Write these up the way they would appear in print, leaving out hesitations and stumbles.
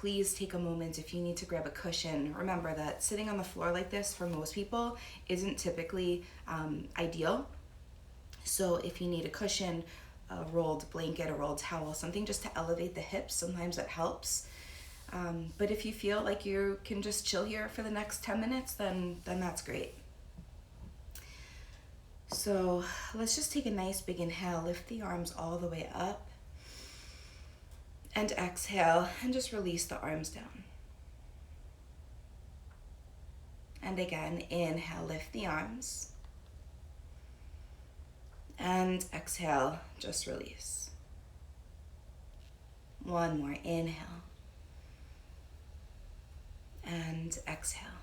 please take a moment if you need to grab a cushion. Remember that sitting on the floor like this for most people isn't typically ideal. So if you need a cushion, a rolled blanket, a rolled towel, something just to elevate the hips, sometimes that helps. But if you feel like you can just chill here for the next 10 minutes, then that's great. So let's just take a nice big inhale, lift the arms all the way up, and exhale, and just release the arms down. And again, inhale, lift the arms, and exhale, just release. One more, inhale, and exhale.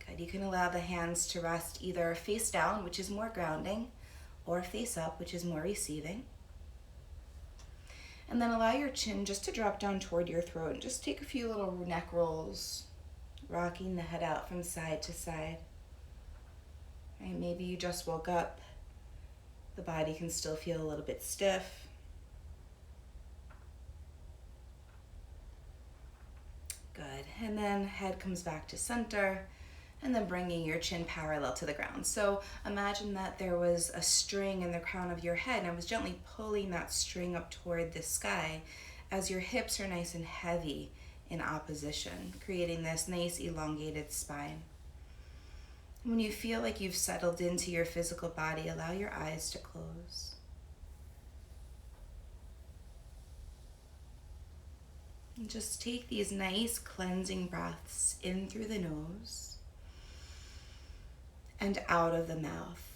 Good. You can allow the hands to rest either face down, which is more grounding, or face up, which is more receiving. And then allow your chin just to drop down toward your throat and just take a few little neck rolls, rocking the head out from side to side. Right, maybe you just woke up. The body can still feel a little bit stiff. Good. And then head comes back to center, and then bringing your chin parallel to the ground. So imagine that there was a string in the crown of your head, and I was gently pulling that string up toward the sky as your hips are nice and heavy in opposition, creating this nice elongated spine. When you feel like you've settled into your physical body, allow your eyes to close. And just take these nice cleansing breaths in through the nose and out of the mouth.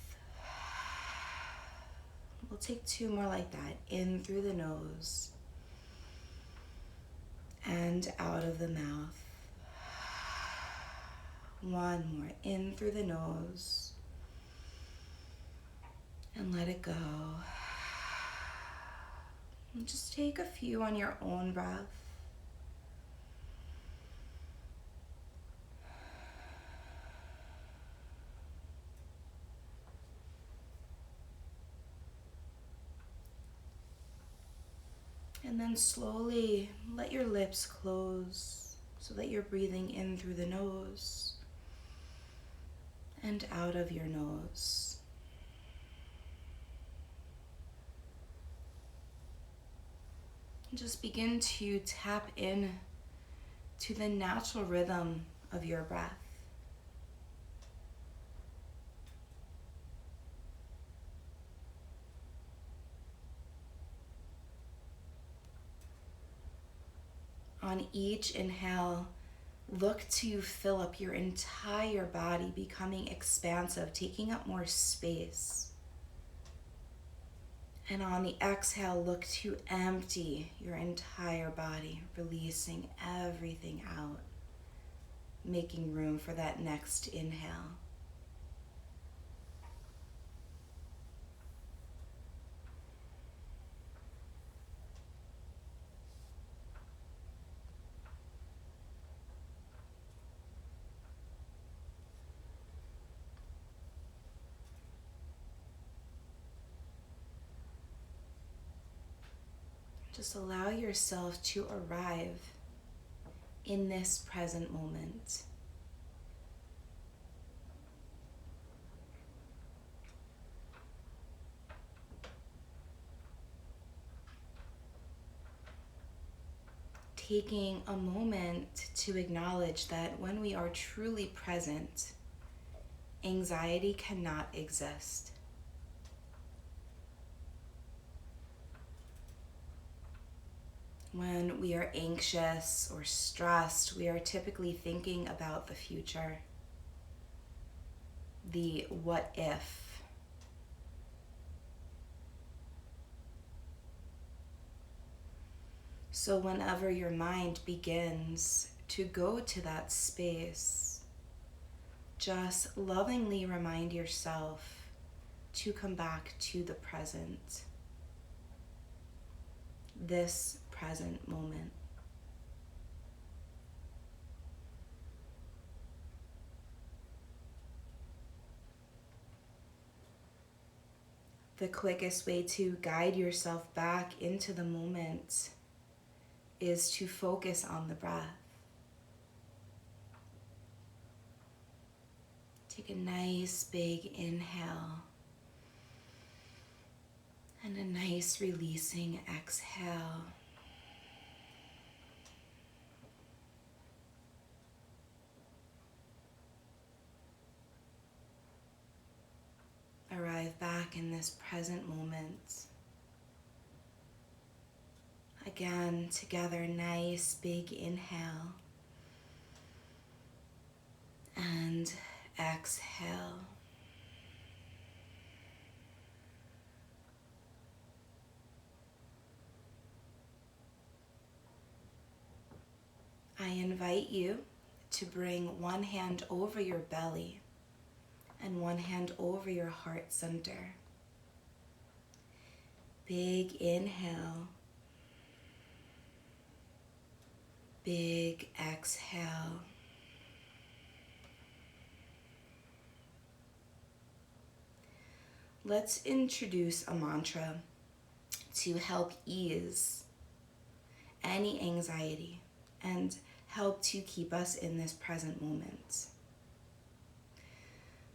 We'll take 2 more like that. In through the nose and out of the mouth. 1 more. In through the nose and let it go. And just take a few on your own breath. And then slowly let your lips close so that you're breathing in through the nose and out of your nose. And just begin to tap in to the natural rhythm of your breath. On each inhale, look to fill up your entire body, becoming expansive, taking up more space. And on the exhale, look to empty your entire body, releasing everything out, making room for that next inhale. Just allow yourself to arrive in this present moment. Taking a moment to acknowledge that when we are truly present, anxiety cannot exist. When we are anxious or stressed, we are typically thinking about the future, the what if. So whenever your mind begins to go to that space, just lovingly remind yourself to come back to the present, this present moment. The quickest way to guide yourself back into the moment is to focus on the breath. Take a nice big inhale and a nice releasing exhale. Arrive back in this present moment. Again, together, nice big inhale and exhale. I invite you to bring one hand over your belly and one hand over your heart center. Big inhale. Big exhale. Let's introduce a mantra to help ease any anxiety and help to keep us in this present moment.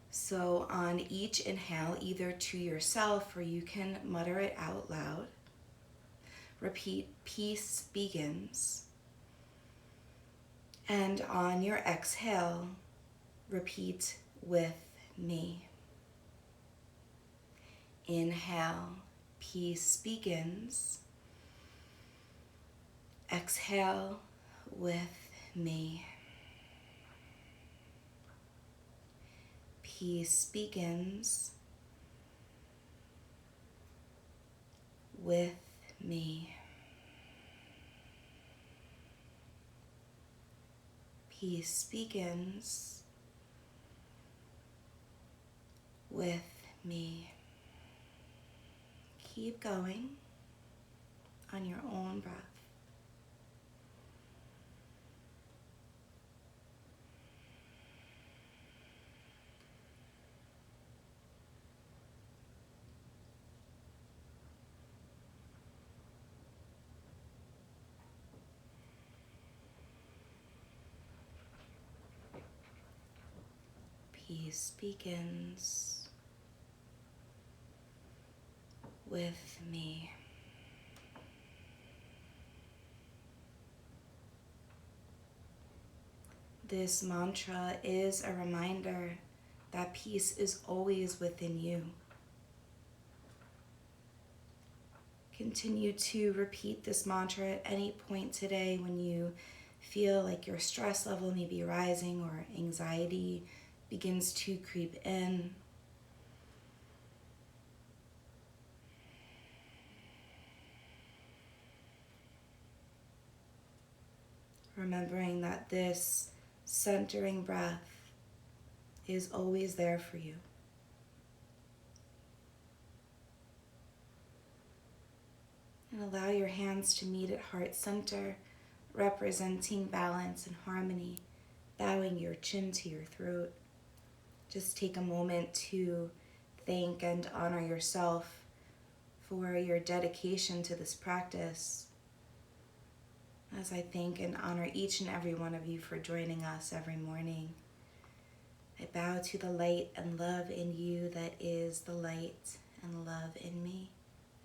So on each inhale, either to yourself or you can mutter it out loud, repeat, peace begins. And on your exhale, repeat, with me. Inhale, peace begins. Exhale, with me. Peace begins. With me. Peace begins. With me. Keep going on your own breath. Peace begins with me. This mantra is a reminder that peace is always within you. Continue to repeat this mantra at any point today when you feel like your stress level may be rising or anxiety begins to creep in. Remembering that this centering breath is always there for you. And allow your hands to meet at heart center, representing balance and harmony, bowing your chin to your throat. Just take a moment to thank and honor yourself for your dedication to this practice, as I thank and honor each and every one of you for joining us every morning. I bow to the light and love in you that is the light and love in me.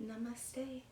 Namaste.